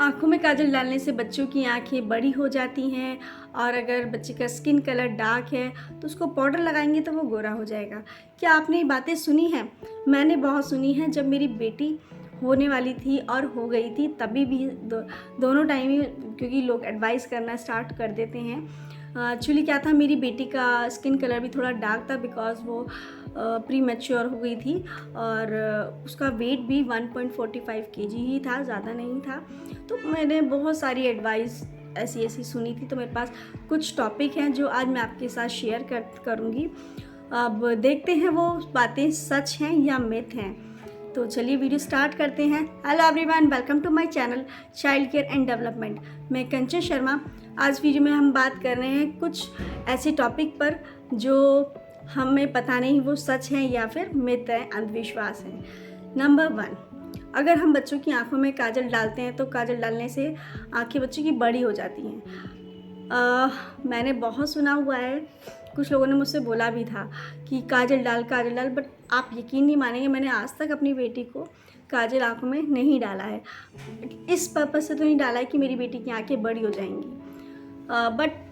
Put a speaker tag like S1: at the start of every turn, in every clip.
S1: आँखों में काजल डालने से बच्चों की आँखें बड़ी हो जाती हैं, और अगर बच्चे का स्किन कलर डार्क है तो उसको पाउडर लगाएंगे तो वो गोरा हो जाएगा। क्या आपने ये बातें सुनी हैं? मैंने बहुत सुनी हैं। जब मेरी बेटी होने वाली थी और हो गई थी तभी भी दोनों टाइम ही, क्योंकि लोग एडवाइस करना स्टार्ट कर देते हैं। एक्चुअली क्या था, मेरी बेटी का स्किन कलर भी थोड़ा डार्क था बिकॉज़ वो प्री मैच्योर हो गई थी, और उसका वेट भी 1.45 केजी ही था, ज़्यादा नहीं था। तो मैंने बहुत सारी एडवाइस ऐसी सुनी थी। तो मेरे पास कुछ टॉपिक हैं जो आज मैं आपके साथ शेयर करूँगी। अब देखते हैं वो बातें सच हैं या मिथ हैं। तो चलिए वीडियो स्टार्ट करते हैं। Hello everyone, welcome to my channel child care and development. मैं कंचन शर्मा। आज वीडियो में हम बात कर रहे हैं कुछ ऐसे टॉपिक पर जो हमें पता नहीं वो सच हैं या फिर मिथ है, अंधविश्वास है। नंबर 1, अगर हम बच्चों की आंखों में काजल डालते हैं तो काजल डालने से आंखें बच्चों की बड़ी हो जाती हैं। मैंने बहुत सुना हुआ है, कुछ लोगों ने मुझसे बोला भी था कि काजल डाल, बट आप यकीन नहीं मानेंगे, मैंने आज तक अपनी बेटी को काजल आंखों में नहीं डाला है। इस पर्पज़ से तो नहीं डाला है कि मेरी बेटी की आंखें बड़ी हो जाएंगी, बट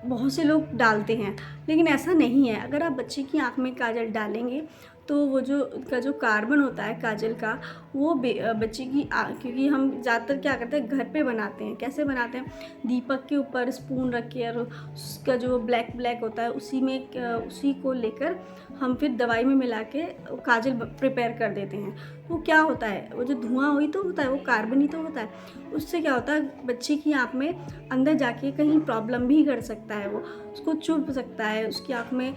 S1: बहुत से लोग डालते हैं, लेकिन ऐसा नहीं है। अगर आप बच्चे की आँख में काजल डालेंगे तो वो जो कार्बन होता है काजल का, वो बच्चे की क्योंकि हम ज़्यादातर क्या करते हैं, घर पे बनाते हैं। कैसे बनाते हैं? दीपक के ऊपर स्पून रख के, और उसका जो ब्लैक होता है उसी को लेकर हम फिर दवाई में मिला के काजल प्रिपेयर कर देते हैं। वो क्या होता है, वो जो धुआं हुई तो होता है, वो कार्बन ही तो होता है। उससे क्या होता है, बच्चे की आँख में अंदर जाके कहीं प्रॉब्लम भी कर सकता है, वो उसको चुभ सकता है, उसकी आँख में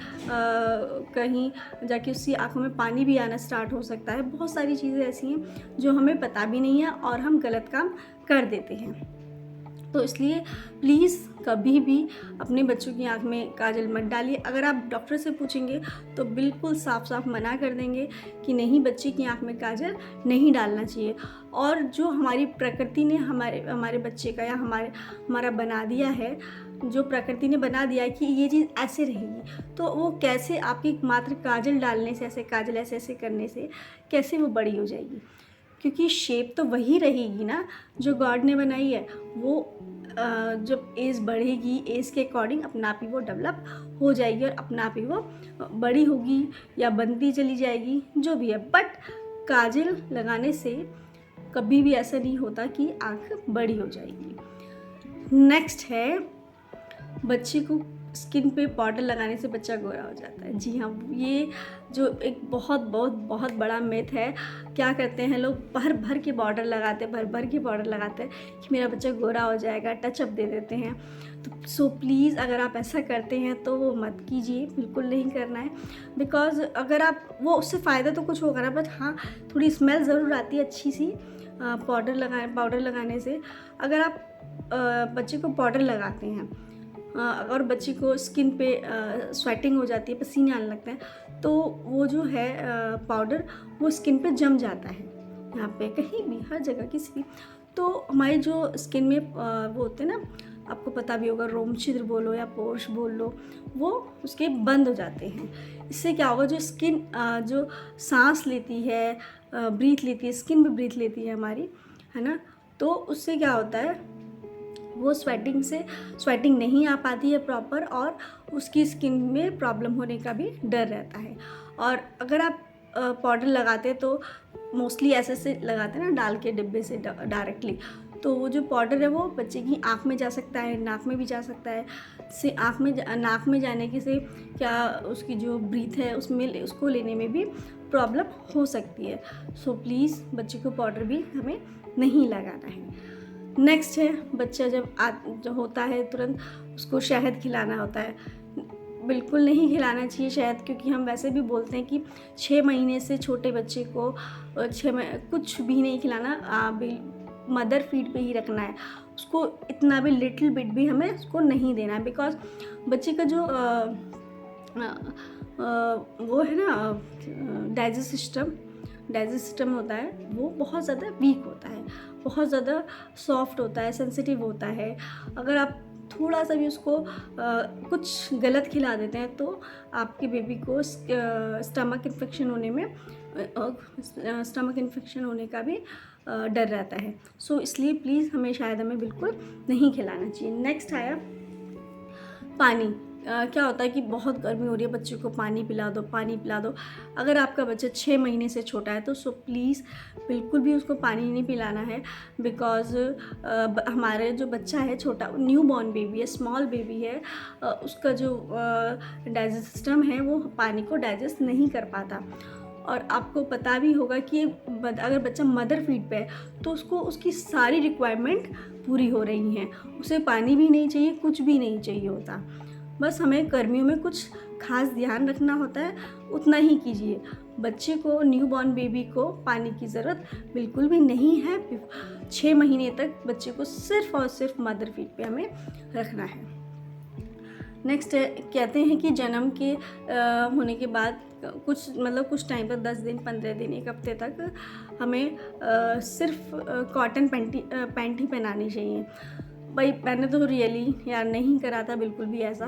S1: कहीं जाके उसकी आँखों में पानी भी आना स्टार्ट हो सकता है। बहुत सारी चीज़ें ऐसी हैं जो हमें पता भी नहीं है और हम गलत काम कर देते हैं। तो इसलिए प्लीज़ कभी भी अपने बच्चों की आँख में काजल मत डालिए। अगर आप डॉक्टर से पूछेंगे तो बिल्कुल साफ मना कर देंगे कि नहीं, बच्चे की आँख में काजल नहीं डालना चाहिए। और जो हमारी प्रकृति ने हमारे बच्चे का या हमारा बना दिया है, जो प्रकृति ने बना दिया है कि ये चीज़ ऐसे रहेगी, तो वो कैसे आपकी मात्र काजल डालने से, ऐसे करने से कैसे वो बड़ी हो जाएगी? क्योंकि शेप तो वही रहेगी ना जो गॉड ने बनाई है। वो जब एज बढ़ेगी, एज के अकॉर्डिंग अपना आप ही वो डेवलप हो जाएगी और अपना आप ही वो बड़ी होगी या बनती चली जाएगी, जो भी है। बट काजल लगाने से कभी भी ऐसा नहीं होता कि आँख बड़ी हो जाएगी। नेक्स्ट है, बच्चे को स्किन पे पाउडर लगाने से बच्चा गोरा हो जाता है। जी हाँ, ये जो एक बहुत बड़ा मिथ है। क्या करते हैं लोग, भर के पाउडर लगाते हैं कि मेरा बच्चा गोरा हो जाएगा, टचअप दे देते हैं। तो सो प्लीज़, अगर आप ऐसा करते हैं तो वो मत कीजिए, बिल्कुल नहीं करना है। बिकॉज़ अगर आप वो, उससे फ़ायदा तो कुछ होगा ना, बट हाँ, थोड़ी स्मेल ज़रूर आती है अच्छी सी पाउडर लगाने से। अगर आप बच्चे को पाउडर लगाते हैं और बच्चे को स्किन पे स्वेटिंग हो जाती है, पसीने आने लगते हैं, तो वो जो है पाउडर वो स्किन पे जम जाता है, यहाँ पे कहीं भी, हर जगह, किसी भी। तो हमारी जो स्किन में वो होते हैं ना, आपको पता भी होगा, रोम छिद्र बोलो या पोर्स बोल लो, वो उसके बंद हो जाते हैं। इससे क्या होगा, जो स्किन जो सांस लेती है, ब्रीथ लेती है, स्किन भी ब्रीथ लेती है हमारी, है ना, तो उससे क्या होता है, वो स्वेटिंग नहीं आ पाती है प्रॉपर, और उसकी स्किन में प्रॉब्लम होने का भी डर रहता है। और अगर आप पाउडर लगाते हैं तो मोस्टली ऐसे लगाते हैं ना, डाल के डिब्बे से डायरेक्टली, तो वो जो पाउडर है वो बच्चे की आँख में जा सकता है, नाक में भी जा सकता है। से नाक में जाने के से क्या, उसकी जो ब्रीथ है उसको लेने में भी प्रॉब्लम हो सकती है। सो प्लीज़, बच्चे को पाउडर भी हमें नहीं लगाना है। नेक्स्ट है, बच्चा जब होता है तुरंत उसको शहद खिलाना होता है। बिल्कुल नहीं खिलाना चाहिए शहद, क्योंकि हम वैसे भी बोलते हैं कि 6 महीने से छोटे बच्चे को कुछ भी नहीं खिलाना, मदर फीड पे ही रखना है उसको। इतना भी, लिटिल बिट भी हमें उसको नहीं देना है, बिकॉज बच्चे का जो वो है ना, डाइजेस्ट सिस्टम होता है, वो बहुत ज़्यादा वीक होता है, बहुत ज़्यादा सॉफ्ट होता है, सेंसिटिव होता है। अगर आप थोड़ा सा भी उसको कुछ गलत खिला देते हैं तो आपके बेबी को स्टमक इन्फेक्शन होने का भी डर रहता है। सो इसलिए प्लीज़ हमें शायद हमें बिल्कुल नहीं खिलाना चाहिए। नेक्स्ट आया पानी। क्या होता है कि बहुत गर्मी हो रही है, बच्चे को पानी पिला दो, पानी पिला दो। अगर आपका बच्चा 6 महीने से छोटा है तो सो प्लीज़ बिल्कुल भी उसको पानी नहीं पिलाना है, बिकॉज़ हमारे जो बच्चा है छोटा, न्यू बॉर्न बेबी है, स्मॉल बेबी है, उसका जो डाइजेस्ट सिस्टम है वो पानी को डाइजेस्ट नहीं कर पाता। और आपको पता भी होगा कि अगर बच्चा मदर फीड पे है तो उसको उसकी सारी रिक्वायरमेंट पूरी हो रही हैं, उसे पानी भी नहीं चाहिए, कुछ भी नहीं चाहिए होता। बस हमें गर्मियों में कुछ खास ध्यान रखना होता है, उतना ही कीजिए। बच्चे को, न्यू बॉर्न बेबी को पानी की ज़रूरत बिल्कुल भी नहीं है। 6 महीने तक बच्चे को सिर्फ़ और सिर्फ मदर फीड पे हमें रखना है। नेक्स्ट है, कहते हैं कि जन्म के होने के बाद कुछ टाइम तक 10 दिन, 15 दिन, 1 हफ्ते तक हमें सिर्फ कॉटन पैंट ही पहनानी चाहिए। भाई मैंने तो रियली यार नहीं करा था बिल्कुल भी ऐसा।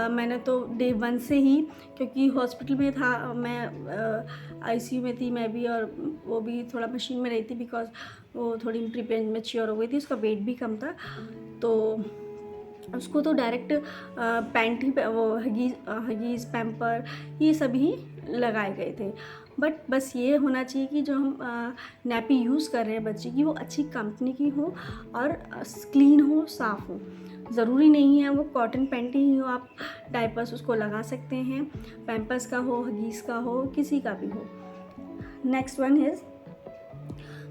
S1: मैंने तो डे 1 से ही, क्योंकि हॉस्पिटल में था, मैं आईसीयू में थी मैं भी, और वो भी थोड़ा मशीन में रही थी बिकॉज वो थोड़ी मैच्योर हो गई थी, उसका वेट भी कम था, तो उसको तो डायरेक्ट पैंट ही, वो हगीज़ पैम्पर ये सब ही लगाए गए थे। बट बस ये होना चाहिए कि जो हम नैपी यूज़ कर रहे हैं बच्चे की, वो अच्छी कंपनी की हो और क्लीन हो, साफ़ हो। ज़रूरी नहीं है वो कॉटन पैंट ही हो, आप डायपर्स उसको लगा सकते हैं, पैम्पर्स का हो, हगीज़ का हो, किसी का भी हो। नेक्स्ट वन इज़,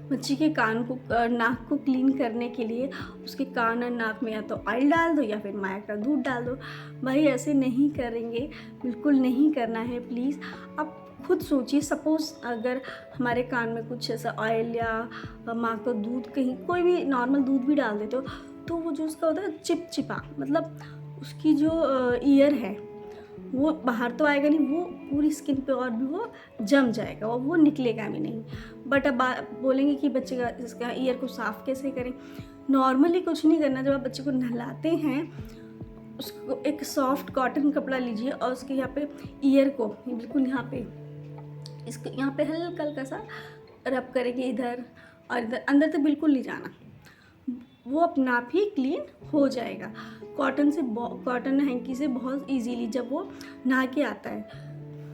S1: बच्चे के कान को, नाक को क्लीन करने के लिए उसके कान और नाक में या तो ऑयल डाल दो या फिर माया का दूध डाल दो। भाई ऐसे नहीं करेंगे, बिल्कुल नहीं करना है प्लीज़। आप खुद सोचिए, सपोज़ अगर हमारे कान में कुछ ऐसा ऑयल या माँ का दूध, कहीं कोई भी नॉर्मल दूध भी डाल देते हो तो वो जो उसका होता है चिपचिपा, मतलब उसकी जो ईयर है वो बाहर तो आएगा नहीं, वो पूरी स्किन पे और भी वो जम जाएगा और वो निकलेगा भी नहीं। बट अब बोलेंगे कि बच्चे का इसका ईयर को साफ़ कैसे करें। नॉर्मली कुछ नहीं करना, जब आप बच्चे को नहलाते हैं उसको एक सॉफ्ट कॉटन कपड़ा लीजिए और उसके यहाँ पे ईयर को बिल्कुल यहाँ पे, इसको यहाँ पे हल्का हल्का सा रब करेंगे इधर और इधर, अंदर तक बिल्कुल नहीं जाना, वो अपना आप ही क्लीन हो जाएगा। कॉटन हैंकी से बहुत इजीली जब वो नहा के आता है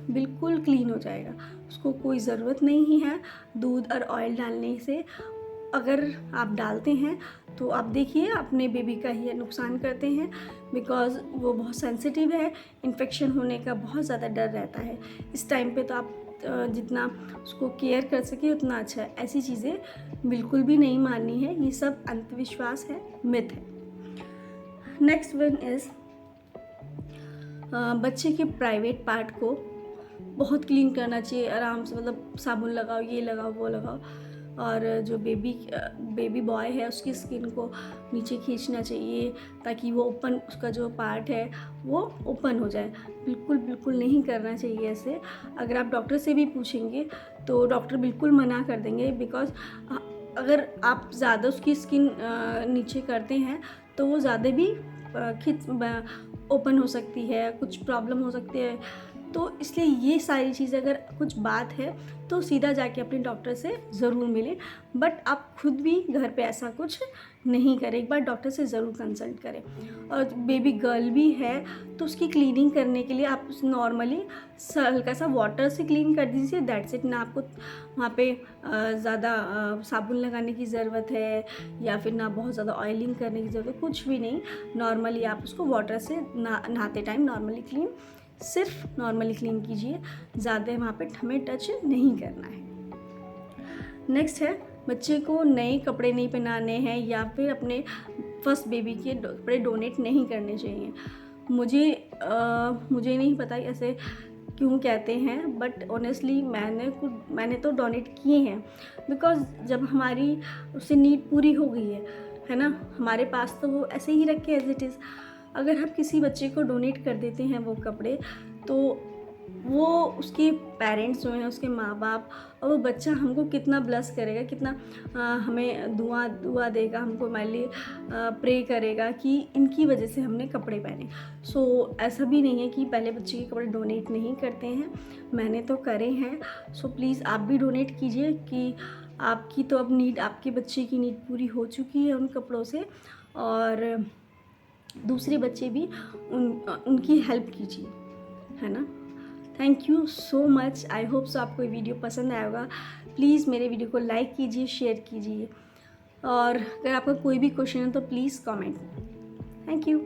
S1: बिल्कुल क्लीन हो जाएगा। उसको कोई ज़रूरत नहीं है दूध और ऑयल डालने से। अगर आप डालते हैं तो आप देखिए अपने बेबी का ही नुकसान करते हैं, बिकॉज़ वो बहुत सेंसिटिव है, इन्फेक्शन होने का बहुत ज़्यादा डर रहता है। इस टाइम पे तो आप जितना उसको केयर कर सके उतना अच्छा है। ऐसी चीज़ें बिल्कुल भी नहीं माननी है, ये सब अंधविश्वास है, मिथ है। नेक्स्ट वन इज़, बच्चे के प्राइवेट पार्ट को बहुत क्लीन करना चाहिए आराम से, मतलब साबुन लगाओ, ये लगाओ, वो लगाओ, और जो बेबी बॉय है उसकी स्किन को नीचे खींचना चाहिए ताकि वो उसका जो पार्ट है वो ओपन हो जाए। बिल्कुल नहीं करना चाहिए ऐसे। अगर आप डॉक्टर से भी पूछेंगे तो डॉक्टर बिल्कुल मना कर देंगे, बिकॉज़ अगर आप ज़्यादा उसकी स्किन नीचे करते हैं तो वो ज़्यादा भी ओपन हो सकती है, कुछ प्रॉब्लम हो सकती है। तो इसलिए ये सारी चीज़ें, अगर कुछ बात है तो सीधा जाके अपने डॉक्टर से ज़रूर मिलें। बट आप खुद भी घर पे ऐसा कुछ नहीं करें, एक बार डॉक्टर से ज़रूर कंसल्ट करें। और बेबी गर्ल भी है तो उसकी क्लीनिंग करने के लिए आप नॉर्मली हल्का सा वाटर से क्लीन कर दीजिए, दैट्स इट। ना आपको वहाँ पे ज़्यादा साबुन लगाने की ज़रूरत है या फिर ना बहुत ज़्यादा ऑयलिंग करने की ज़रूरत है, कुछ भी नहीं। नॉर्मली आप उसको वाटर से नहाते टाइम नॉर्मली सिर्फ नॉर्मली क्लीन कीजिए, ज़्यादा वहाँ पे हमें टच नहीं करना है। नेक्स्ट है, बच्चे को नए कपड़े नहीं पहनाने हैं या फिर अपने फर्स्ट बेबी के कपड़े डोनेट नहीं करने चाहिए। मुझे नहीं पता ऐसे क्यों कहते हैं, बट ऑनेस्टली मैंने तो डोनेट किए हैं, बिकॉज़ जब हमारी उससे नीड पूरी हो गई है ना, हमारे पास तो वो ऐसे ही रखे एज इट इज़। अगर हम किसी बच्चे को डोनेट कर देते हैं वो कपड़े, तो वो उसके पेरेंट्स जो हैं, उसके माँ बाप, और वो बच्चा हमको कितना ब्लेस करेगा, कितना हमें दुआ देगा, हमको हमारे लिए प्रे करेगा कि इनकी वजह से हमने कपड़े पहने। सो ऐसा भी नहीं है कि पहले बच्चे के कपड़े डोनेट नहीं करते हैं, मैंने तो करे हैं। सो प्लीज़ आप भी डोनेट कीजिए कि आपकी तो अब नीड, आपके बच्चे की नीड पूरी हो चुकी है उन कपड़ों से, और दूसरे बच्चे भी उनकी हेल्प कीजिए, है ना। Thank you so much. I hope so आपको ये वीडियो पसंद आया होगा। प्लीज़ मेरे वीडियो को लाइक कीजिए, शेयर कीजिए, और अगर आपका कोई भी क्वेश्चन है तो प्लीज़ कमेंट। Thank you.